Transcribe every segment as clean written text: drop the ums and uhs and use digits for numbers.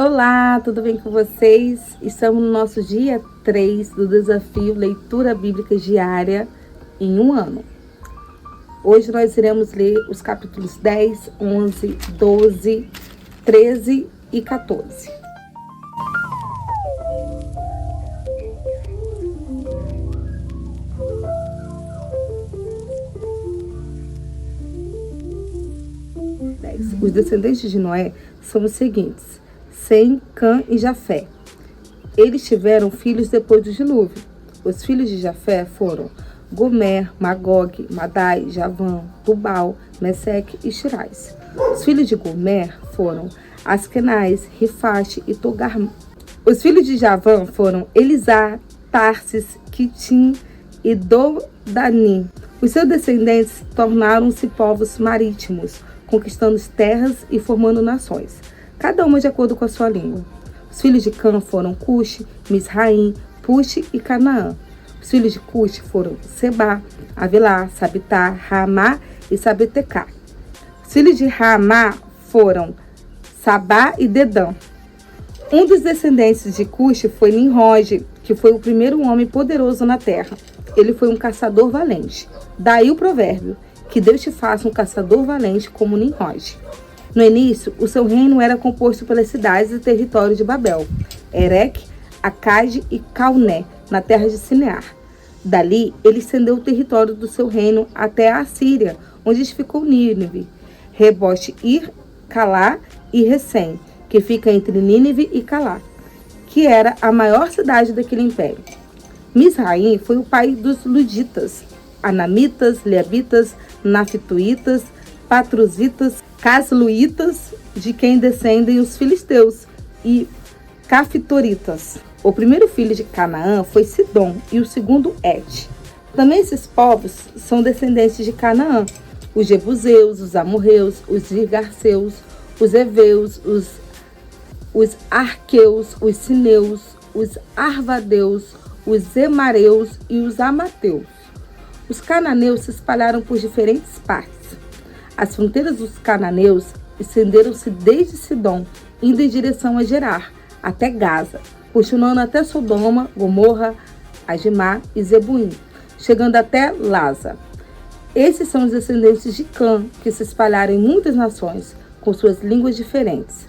Olá, tudo bem com vocês? Estamos no nosso dia 3 do desafio Leitura Bíblica Diária em um ano. Hoje nós iremos ler os capítulos 10, 11, 12, 13 e 14. Os descendentes de Noé são os seguintes: Sem, Cã e Jafé. Eles tiveram filhos depois do dilúvio. Os filhos de Jafé foram Gomer, Magog, Madai, Javã, Tubal, Meseque e Tirais. Os filhos de Gomer foram Askenaz, Rifache e Togarma. Os filhos de Javã foram Elisá, Tarsis, Quitim e Dodani. Os seus descendentes tornaram-se povos marítimos, conquistando terras e formando nações, cada uma de acordo com a sua língua. Os filhos de Cã foram Cuxi, Misraim, Puxi e Canaã. Os filhos de Cuxi foram Sebá, Avilá, Sabitá, Ramá e Sabetecá. Os filhos de Ramá foram Sabá e Dedã. Um dos descendentes de Cuxi foi Nimrod, que foi o primeiro homem poderoso na terra. Ele foi um caçador valente. Daí o provérbio: que Deus te faça um caçador valente como Nimrod. No início, o seu reino era composto pelas cidades e território de Babel, Ereque, Acade e Calné, na terra de Sinear. Dali, ele estendeu o território do seu reino até a Assíria, onde ficou Nínive, Rebote-Ir, Calá e Recém, que fica entre Nínive e Calá, que era a maior cidade daquele império. Misraim foi o pai dos Luditas, Anamitas, Leabitas, Naftuítas, Patruzitas, Casluítas, de quem descendem os filisteus, e Caftoritas. O primeiro filho de Canaã foi Sidom e o segundo Et. Também esses povos são descendentes de Canaã: os Jebuseus, os Amorreus, os Girgaceus, os Eveus, os Arqueus, os Sineus, os Arvadeus, os Emareus e os Amateus. Os cananeus se espalharam por diferentes partes. As fronteiras dos cananeus estenderam-se desde Sidom, indo em direção a Gerar, até Gaza, continuando até Sodoma, Gomorra, Adimá e Zebuim, chegando até Laza. Esses são os descendentes de Cã, que se espalharam em muitas nações, com suas línguas diferentes.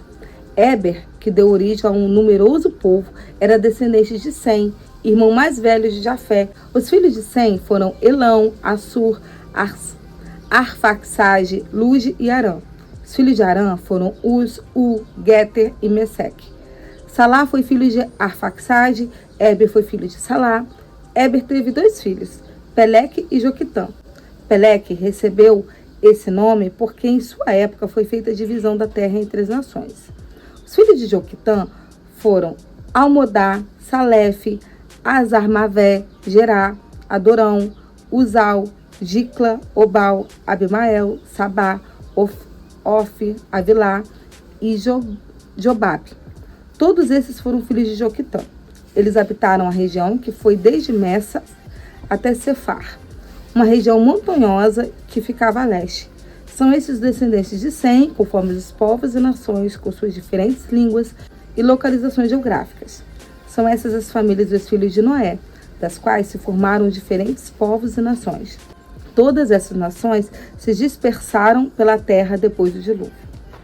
Éber, que deu origem a um numeroso povo, era descendente de Sem, irmão mais velho de Jafé. Os filhos de Sem foram Elão, Assur, Arfaxade, Lude e Arã. Os filhos de Arã foram Uz, Geter e Meseque. Salá foi filho de Arfaxade, Éber foi filho de Salá. Éber teve dois filhos, Peleque e Joquitã. Peleque recebeu esse nome porque em sua época foi feita a divisão da terra entre as nações. Os filhos de Joquitã foram Almodá, Salefe, Azarmavé, Gerá, Adorão, Uzal, Dicla, Obal, Abimael, Sabá, Ofi, Avilá e Jobabe. Todos esses foram filhos de Joquitã. Eles habitaram a região que foi desde Messa até Cefar, uma região montanhosa que ficava a leste. São esses os descendentes de Sem, conforme os povos e nações, com suas diferentes línguas e localizações geográficas. São essas as famílias dos filhos de Noé, das quais se formaram diferentes povos e nações. Todas essas nações se dispersaram pela terra depois do dilúvio.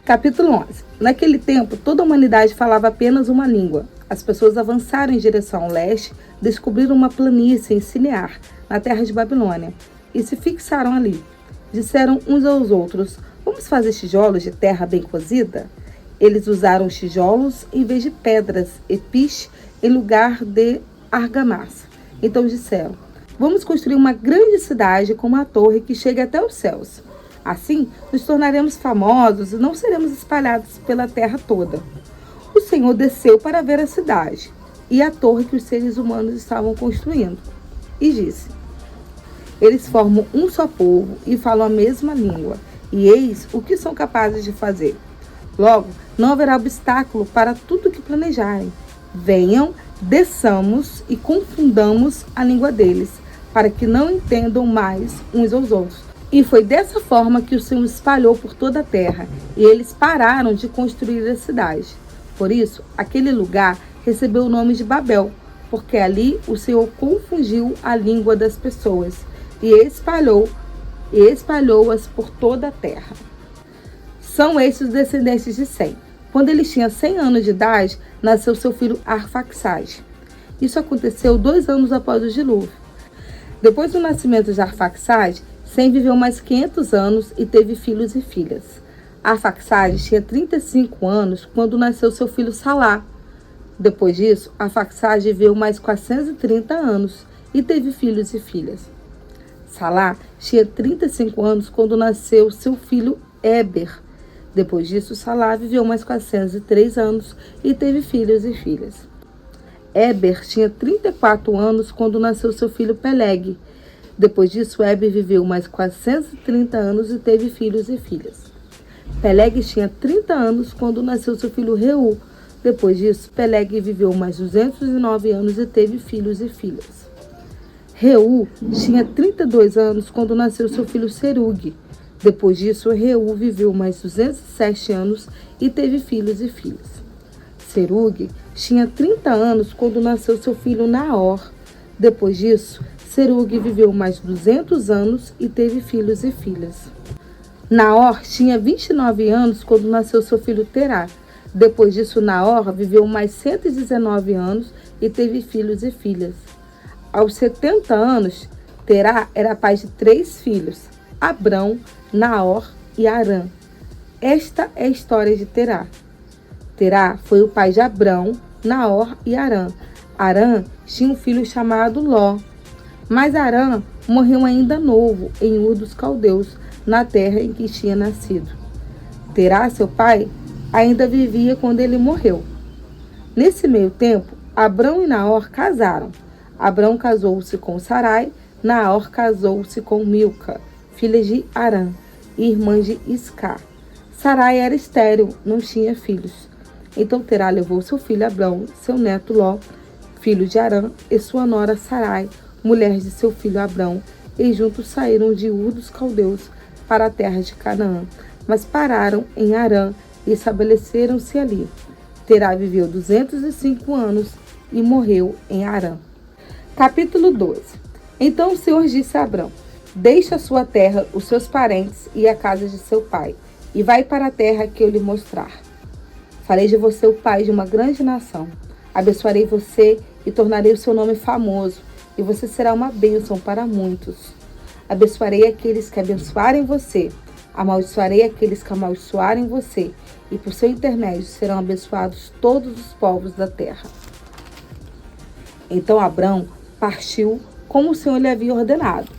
Capítulo 11. Naquele tempo, toda a humanidade falava apenas uma língua. As pessoas avançaram em direção ao leste, descobriram uma planície em Sinear, na terra de Babilônia, e se fixaram ali. Disseram uns aos outros: vamos fazer tijolos de terra bem cozida? Eles usaram tijolos em vez de pedras e piche em lugar de argamassa. Então disseram: vamos construir uma grande cidade com uma torre que chegue até os céus. Assim, nos tornaremos famosos e não seremos espalhados pela terra toda. O Senhor desceu para ver a cidade e a torre que os seres humanos estavam construindo. E disse: eles formam um só povo e falam a mesma língua. E eis o que são capazes de fazer. Logo, não haverá obstáculo para tudo que planejarem. Venham, desçamos e confundamos a língua deles, para que não entendam mais uns aos outros. E foi dessa forma que o Senhor espalhou por toda a terra, e eles pararam de construir a cidade. Por isso, aquele lugar recebeu o nome de Babel, porque ali o Senhor confundiu a língua das pessoas e espalhou-as por toda a terra. São estes os descendentes de Sem. Quando ele tinha 100 anos de idade, nasceu seu filho Arfaxade. Isso aconteceu 2 anos após o dilúvio. Depois do nascimento de Arfaxade, Sem viveu mais 500 anos e teve filhos e filhas. Arfaxade tinha 35 anos quando nasceu seu filho Salá. Depois disso, Arfaxade viveu mais 430 anos e teve filhos e filhas. Salá tinha 35 anos quando nasceu seu filho Éber. Depois disso, Salá viveu mais 403 anos e teve filhos e filhas. Éber tinha 34 anos quando nasceu seu filho Peleg. Depois disso, Éber viveu mais 430 anos e teve filhos e filhas. Peleg tinha 30 anos quando nasceu seu filho Reu. Depois disso, Peleg viveu mais 209 anos e teve filhos e filhas. Reu tinha 32 anos quando nasceu seu filho Serug. Depois disso, Reu viveu mais 207 anos e teve filhos e filhas. Serug tinha 30 anos quando nasceu seu filho Naor. Depois disso, Serug viveu mais 200 anos e teve filhos e filhas. Naor tinha 29 anos quando nasceu seu filho Terá. Depois disso, Naor viveu mais 119 anos e teve filhos e filhas. Aos 70 anos, Terá era pai de 3 filhos, Abrão, Naor e Arã. Esta é a história de Terá. Terá foi o pai de Abrão, Naor e Arã. Arã tinha um filho chamado Ló. Mas Arã morreu ainda novo em Ur dos Caldeus, na terra em que tinha nascido. Terá, seu pai, ainda vivia quando ele morreu. Nesse meio tempo, Abrão e Naor casaram. Abrão casou-se com Sarai, Naor casou-se com Milca, filha de Arã, e irmã de Isca. Sarai era estéril, não tinha filhos. Então Terá levou seu filho Abrão, seu neto Ló, filho de Arã, e sua nora Sarai, mulher de seu filho Abrão, e juntos saíram de Ur dos Caldeus para a terra de Canaã, mas pararam em Arã e estabeleceram-se ali. Terá viveu 205 anos e morreu em Arã. Capítulo 12. Então o Senhor disse a Abrão: deixa a sua terra, os seus parentes e a casa de seu pai, e vai para a terra que eu lhe mostrar. Farei de você o pai de uma grande nação. Abençoarei você e tornarei o seu nome famoso, e você será uma bênção para muitos. Abençoarei aqueles que abençoarem você, amaldiçoarei aqueles que amaldiçoarem você, e por seu intermédio serão abençoados todos os povos da terra. Então Abrão partiu como o Senhor lhe havia ordenado,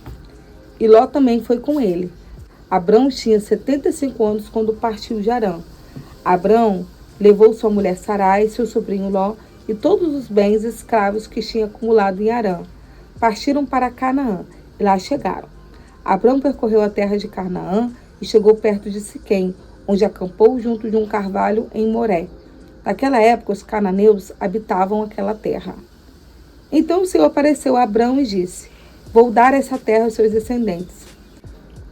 e Ló também foi com ele. Abrão tinha 75 anos quando partiu de Arã. Abrão levou sua mulher Sarai, seu sobrinho Ló, e todos os bens e escravos que tinha acumulado em Arã. Partiram para Canaã, e lá chegaram. Abrão percorreu a terra de Canaã e chegou perto de Siquém, onde acampou junto de um carvalho em Moré. Naquela época, os cananeus habitavam aquela terra. Então o Senhor apareceu a Abrão e disse: vou dar essa terra aos seus descendentes.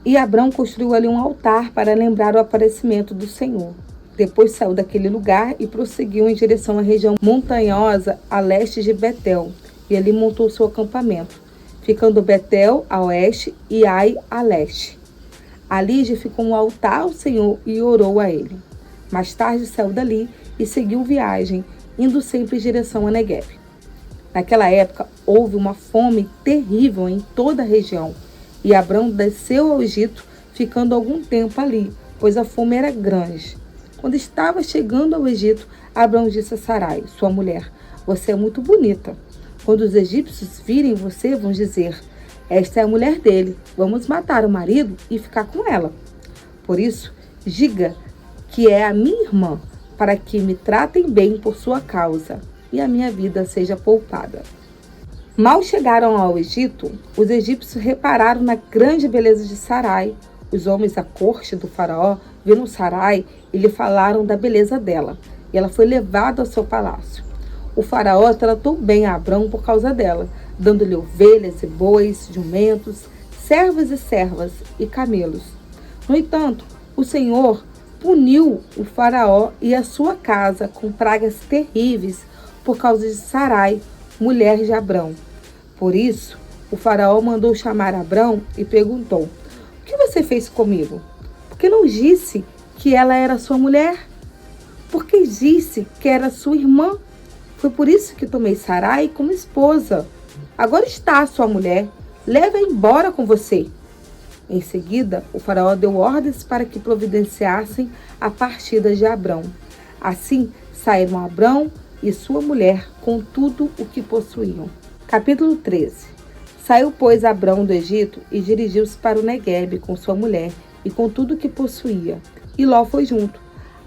E Abrão construiu ali um altar para lembrar o aparecimento do Senhor. Depois saiu daquele lugar e prosseguiu em direção à região montanhosa a leste de Betel, e ali montou seu acampamento, ficando Betel a oeste e Ai a leste. Ali edificou um altar ao Senhor e orou a ele. Mais tarde saiu dali e seguiu viagem, indo sempre em direção a Negueb. Naquela época, houve uma fome terrível em toda a região, e Abrão desceu ao Egito, ficando algum tempo ali, pois a fome era grande. Quando estava chegando ao Egito, Abrão disse a Sarai, sua mulher: você é muito bonita. Quando os egípcios virem você, vão dizer: esta é a mulher dele, vamos matar o marido e ficar com ela. Por isso, diga que é a minha irmã, para que me tratem bem por sua causa, e a minha vida seja poupada. Mal chegaram ao Egito, os egípcios repararam na grande beleza de Sarai. Os homens da corte do faraó viram Sarai e lhe falaram da beleza dela, e ela foi levada ao seu palácio. O faraó tratou bem a Abrão por causa dela, dando-lhe ovelhas e bois, jumentos, servos e servas e camelos. No entanto, o Senhor puniu o faraó e a sua casa com pragas terríveis por causa de Sarai, mulher de Abrão. Por isso, o faraó mandou chamar Abrão e perguntou: o que você fez comigo? Por que não disse que ela era sua mulher? Por que disse que era sua irmã? Foi por isso que tomei Sarai como esposa. Agora está sua mulher, leve-a embora com você. Em seguida, o faraó deu ordens para que providenciassem a partida de Abrão. Assim, saíram Abrão e sua mulher com tudo o que possuíam. Capítulo 13. Saiu, pois, Abrão do Egito e dirigiu-se para o Neguebe com sua mulher e com tudo o que possuía. E Ló foi junto.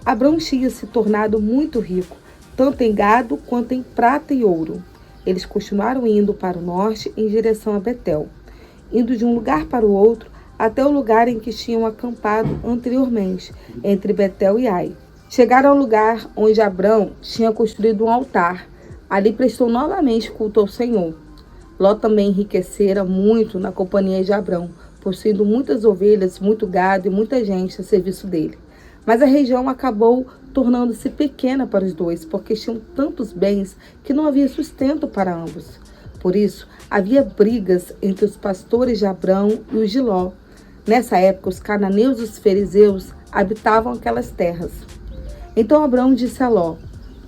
Abrão tinha se tornado muito rico, tanto em gado quanto em prata e ouro. Eles continuaram indo para o norte em direção a Betel, indo de um lugar para o outro até o lugar em que tinham acampado anteriormente, entre Betel e Ai. Chegaram ao lugar onde Abrão tinha construído um altar. Ali prestou novamente culto ao Senhor. Ló também enriquecera muito na companhia de Abrão, possuindo muitas ovelhas, muito gado e muita gente a serviço dele. Mas a região acabou tornando-se pequena para os dois, porque tinham tantos bens que não havia sustento para ambos. Por isso, havia brigas entre os pastores de Abrão e os de Ló. Nessa época, os cananeus e os fariseus habitavam aquelas terras. Então Abrão disse a Ló: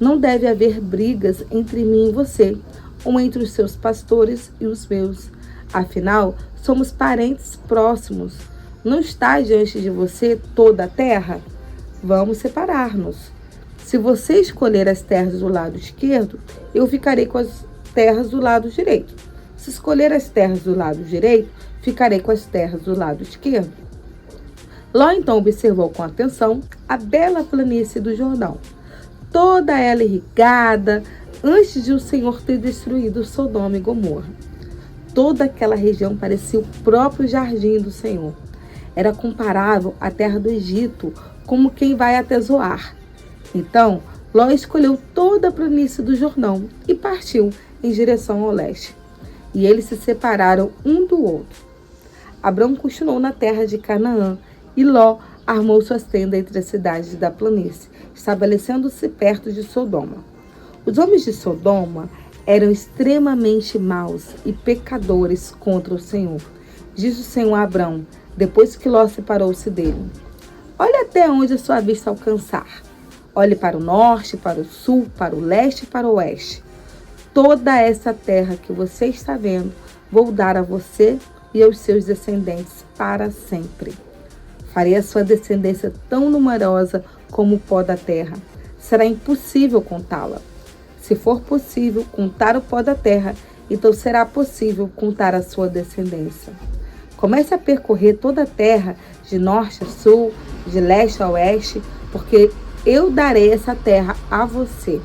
não deve haver brigas entre mim e você, ou entre os seus pastores e os meus. Afinal, somos parentes próximos. Não está diante de você toda a terra? Vamos separar-nos. Se você escolher as terras do lado esquerdo, eu ficarei com as terras do lado direito. Se escolher as terras do lado direito, ficarei com as terras do lado esquerdo. Ló então observou com atenção a bela planície do Jordão, toda ela irrigada, antes de o Senhor ter destruído Sodoma e Gomorra. Toda aquela região parecia o próprio jardim do Senhor. Era comparável à terra do Egito, como quem vai até Zoar. Então, Ló escolheu toda a planície do Jordão e partiu em direção ao leste. E eles se separaram um do outro. Abrão continuou na terra de Canaã, e Ló armou suas tendas entre as cidades da planície, estabelecendo-se perto de Sodoma. Os homens de Sodoma eram extremamente maus e pecadores contra o Senhor. Diz o Senhor a Abrão, depois que Ló separou-se dele: olhe até onde a sua vista alcançar. Olhe para o norte, para o sul, para o leste e para o oeste. Toda essa terra que você está vendo, vou dar a você e aos seus descendentes para sempre. Farei a sua descendência tão numerosa como o pó da terra. Será impossível contá-la. Se for possível contar o pó da terra, então será possível contar a sua descendência. Comece a percorrer toda a terra, de norte a sul, de leste a oeste, porque eu darei essa terra a você.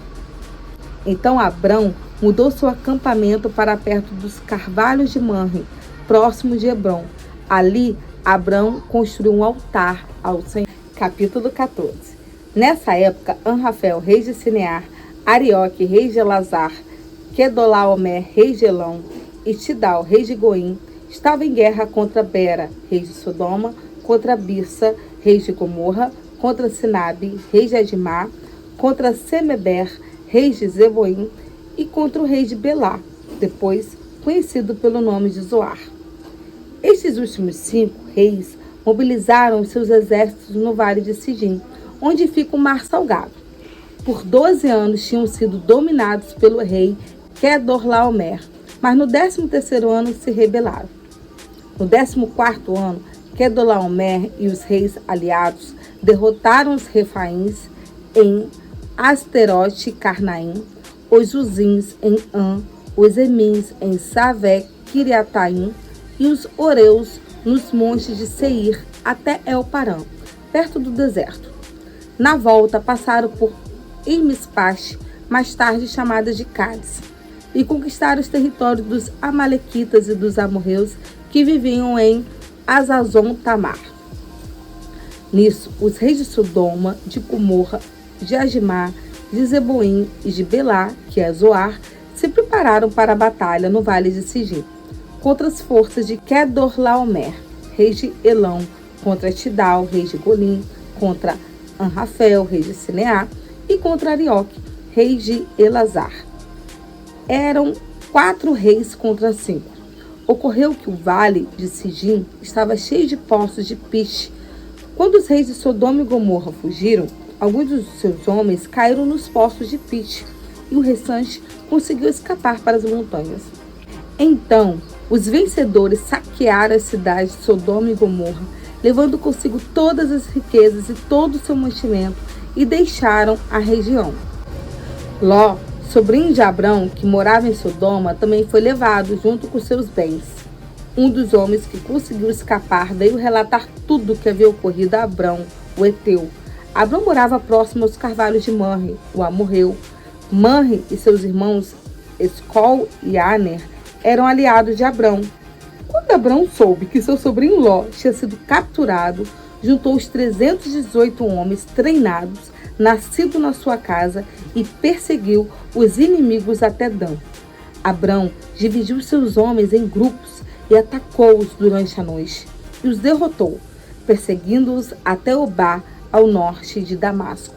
Então Abrão mudou seu acampamento para perto dos carvalhos de Manre, próximo de Hebrom. Ali, Abrão construiu um altar ao Senhor. Capítulo 14. Nessa época, Anrafel, rei de Sinear, Arioque, rei de Elazar, Quedorlaomer, rei de Elão, e Tidal, rei de Goim, estavam em guerra contra Bera, rei de Sodoma, contra Birsa, rei de Gomorra, contra Sinabe, rei de Adimá, contra Semeber, rei de Zeboim, e contra o rei de Belá, depois conhecido pelo nome de Zoar. Estes últimos 5 reis mobilizaram os seus exércitos no vale de Sidim, onde fica o Mar Salgado. Por 12 anos tinham sido dominados pelo rei Quedorlaomer, mas no 13º ano se rebelaram. No 14º ano, Quedorlaomer e os reis aliados derrotaram os refaíns em Asterote e Carnaim, os uzins em An, os emins em Savé, Kiriataim, e os oreus nos montes de Seir até El-Parã, perto do deserto. Na volta, passaram por Irmispaste, mais tarde chamada de Cádiz, e conquistaram os territórios dos amalequitas e dos amorreus que viviam em Azazon Tamar. Nisso, os reis de Sodoma, de Gomorra, de Adimá, de Zeboim e de Belá, que é Zoar, se prepararam para a batalha no vale de Sidim, contra as forças de Quedorlaomer, rei de Elão, contra Tidal, rei de Golim, contra Anrafel, rei de Sineá, e contra Arioque, rei de Elazar. Eram 4 reis contra 5. Ocorreu que o vale de Sidim estava cheio de poços de piche. Quando os reis de Sodoma e Gomorra fugiram, alguns dos seus homens caíram nos poços de piche, e o restante conseguiu escapar para as montanhas. Então, os vencedores saquearam as cidades de Sodoma e Gomorra, levando consigo todas as riquezas e todo o seu mantimento, e deixaram a região. Ló, sobrinho de Abrão, que morava em Sodoma, também foi levado junto com seus bens. Um dos homens que conseguiu escapar veio relatar tudo o que havia ocorrido a Abrão, o heteu. Abrão morava próximo aos carvalhos de Manre, o amorreu. Manre e seus irmãos Escol e Aner eram aliados de Abrão. Quando Abrão soube que seu sobrinho Ló tinha sido capturado, juntou os 318 homens treinados, nascidos na sua casa, e perseguiu os inimigos até Dan. Abrão dividiu seus homens em grupos e atacou-os durante a noite, e os derrotou, perseguindo-os até Obá, ao norte de Damasco.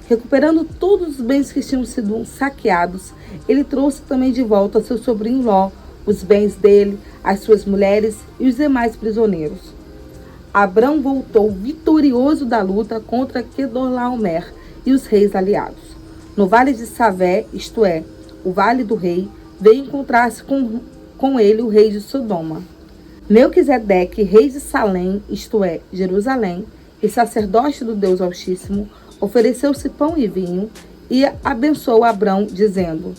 Recuperando todos os bens que tinham sido saqueados, ele trouxe também de volta seu sobrinho Ló, os bens dele, as suas mulheres e os demais prisioneiros. Abrão voltou vitorioso da luta contra Quedorlaomer e os reis aliados. No vale de Savé, isto é, o vale do rei, veio encontrar-se com ele o rei de Sodoma. Melquisedeque, rei de Salém, isto é, Jerusalém, e sacerdote do Deus Altíssimo, ofereceu-se pão e vinho e abençoou Abrão, dizendo: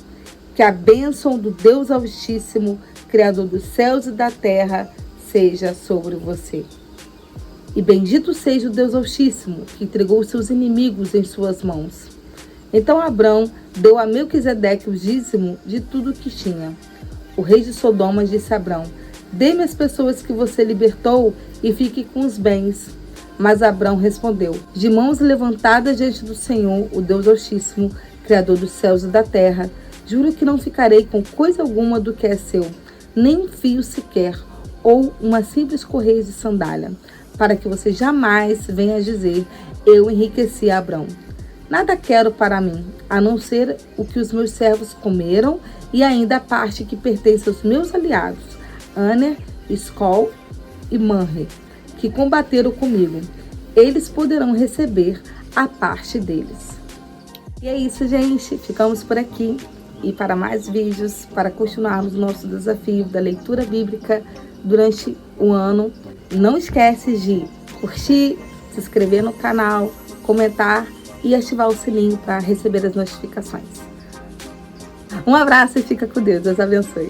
que a bênção do Deus Altíssimo, Criador dos céus e da terra, seja sobre você. E bendito seja o Deus Altíssimo, que entregou os seus inimigos em suas mãos. Então Abrão deu a Melquisedeque o dízimo de tudo o que tinha. O rei de Sodoma disse a Abrão: dê-me as pessoas que você libertou e fique com os bens. Mas Abrão respondeu: de mãos levantadas diante do Senhor, o Deus Altíssimo, Criador dos céus e da terra, juro que não ficarei com coisa alguma do que é seu, nem um fio sequer, ou uma simples correia de sandália, para que você jamais venha dizer: eu enriqueci Abrão. Nada quero para mim, a não ser o que os meus servos comeram, e ainda a parte que pertence aos meus aliados, Aner, Escol e Manre, que combateram comigo. Eles poderão receber a parte deles. E é isso, gente. Ficamos por aqui. E para mais vídeos, para continuarmos o nosso desafio da leitura bíblica durante o ano, não esquece de curtir, se inscrever no canal, comentar e ativar o sininho para receber as notificações. Um abraço e fica com Deus. Deus abençoe.